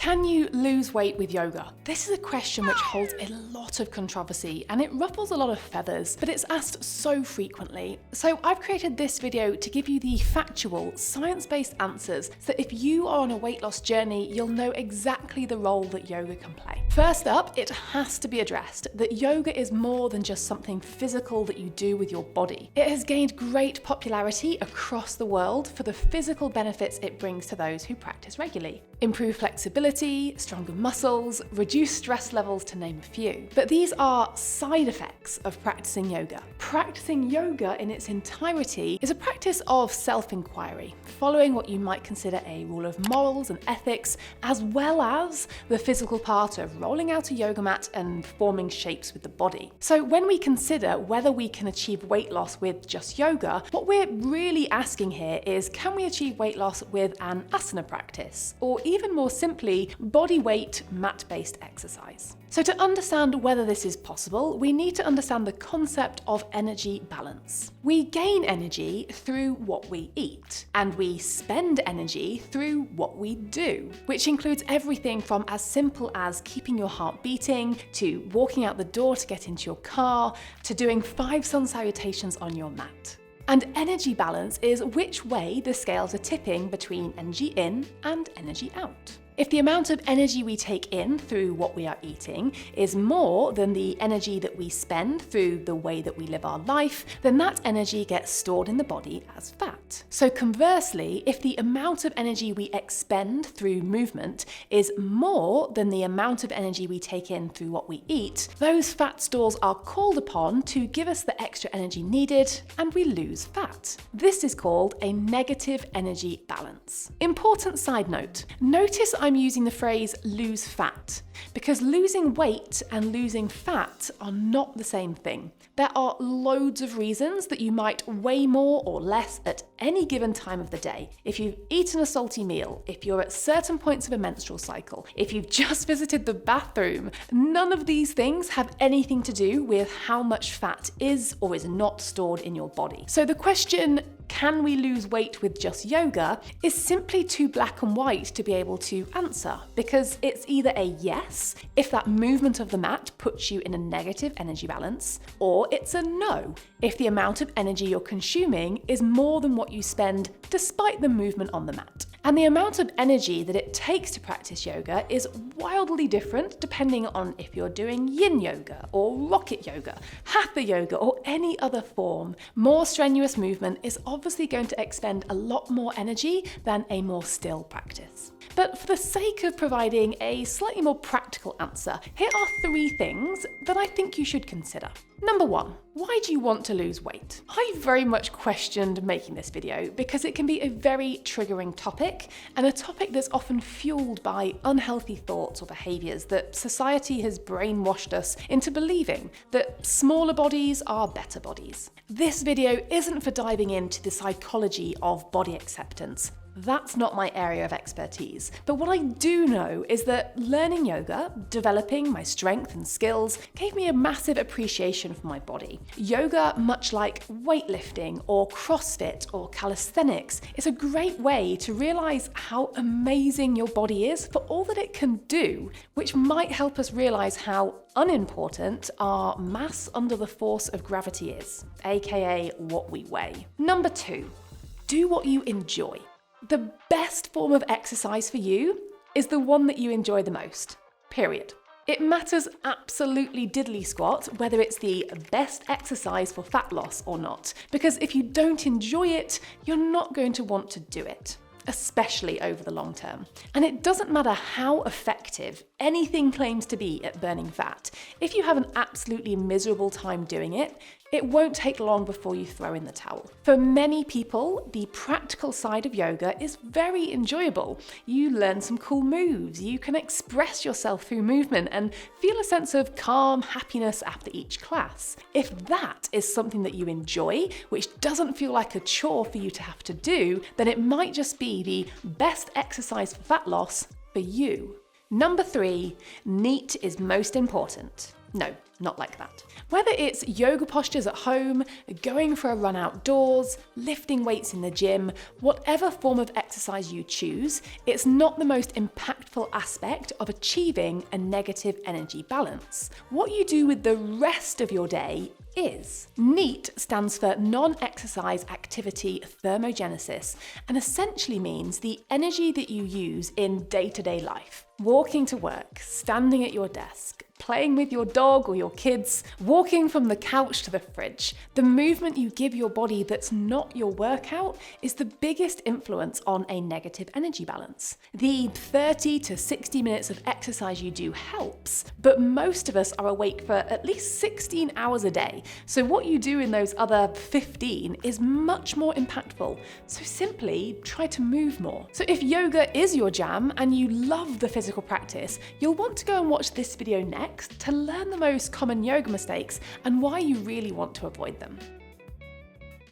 Can you lose weight with yoga? This is a question which holds a lot of controversy and it ruffles a lot of feathers, but it's asked so frequently. So I've created this video to give you the factual, science-based answers so that if you are on a weight loss journey, you'll know exactly the role that yoga can play. First up, it has to be addressed that yoga is more than just something physical that you do with your body. It has gained great popularity across the world for the physical benefits it brings to those who practice regularly. Improved flexibility, stronger muscles, reduced stress levels, to name a few. But these are side effects of practicing yoga. Practicing yoga in its entirety is a practice of self-inquiry, following what you might consider a rule of morals and ethics, as well as the physical part of rolling out a yoga mat and forming shapes with the body. So when we consider whether we can achieve weight loss with just yoga, what we're really asking here is, can we achieve weight loss with an asana practice? Or even more simply, body weight mat-based exercise. So to understand whether this is possible, we need to understand the concept of energy balance. We gain energy through what we eat, and we spend energy through what we do, which includes everything from as simple as keeping your heart beating, to walking out the door to get into your car, to doing 5 sun salutations on your mat. And energy balance is which way the scales are tipping between energy in and energy out. If the amount of energy we take in through what we are eating is more than the energy that we spend through the way that we live our life, then that energy gets stored in the body as fat. So conversely, if the amount of energy we expend through movement is more than the amount of energy we take in through what we eat, those fat stores are called upon to give us the extra energy needed, and we lose fat. This is called a negative energy balance. Important side note, notice I'm using the phrase lose fat, because losing weight and losing fat are not the same thing. There are loads of reasons that you might weigh more or less at any given time of the day. If you've eaten a salty meal, if you're at certain points of a menstrual cycle, if you've just visited the bathroom, none of these things have anything to do with how much fat is or is not stored in your body. So the question, can we lose weight with just yoga, is simply too black and white to be able to answer, because it's either a yes, if that movement of the mat puts you in a negative energy balance, or it's a no, if the amount of energy you're consuming is more than what you spend despite the movement on the mat. And the amount of energy that it takes to practice yoga is wildly different depending on if you're doing yin yoga or rocket yoga, hatha yoga, or any other form. More strenuous movement is obviously going to expend a lot more energy than a more still practice. But for the sake of providing a slightly more practical answer, here are 3 things that I think you should consider. Number 1, why do you want to lose weight? I very much questioned making this video because it can be a very triggering topic, and a topic that's often fueled by unhealthy thoughts or behaviours that society has brainwashed us into believing that smaller bodies are better bodies. This video isn't for diving into the psychology of body acceptance. That's not my area of expertise. But what I do know is that learning yoga, developing my strength and skills, gave me a massive appreciation for my body. Yoga, much like weightlifting or CrossFit or calisthenics, is a great way to realize how amazing your body is for all that it can do, which might help us realize how unimportant our mass under the force of gravity is, aka what we weigh. Number 2, do what you enjoy. The best form of exercise for you is the one that you enjoy the most, period. It matters absolutely diddly squat whether it's the best exercise for fat loss or not, because if you don't enjoy it, you're not going to want to do it, especially over the long term. And it doesn't matter how effective anything claims to be at burning fat. If you have an absolutely miserable time doing it, it won't take long before you throw in the towel. For many people, the practical side of yoga is very enjoyable. You learn some cool moves, you can express yourself through movement and feel a sense of calm happiness after each class. If that is something that you enjoy, which doesn't feel like a chore for you to have to do, then it might just be the best exercise for fat loss for you. Number 3, neat is most important. No, not like that. Whether it's yoga postures at home, going for a run outdoors, lifting weights in the gym, whatever form of exercise you choose, it's not the most impactful aspect of achieving a negative energy balance. What you do with the rest of your day is. NEAT stands for non-exercise activity thermogenesis and essentially means the energy that you use in day-to-day life. Walking to work, standing at your desk, playing with your dog or your kids, walking from the couch to the fridge. The movement you give your body that's not your workout is the biggest influence on a negative energy balance. The 30 to 60 minutes of exercise you do helps, but most of us are awake for at least 16 hours a day. So what you do in those other 15 is much more impactful. So simply try to move more. So if yoga is your jam and you love the physical practice, you'll want to go and watch this video next to learn the most common yoga mistakes and why you really want to avoid them.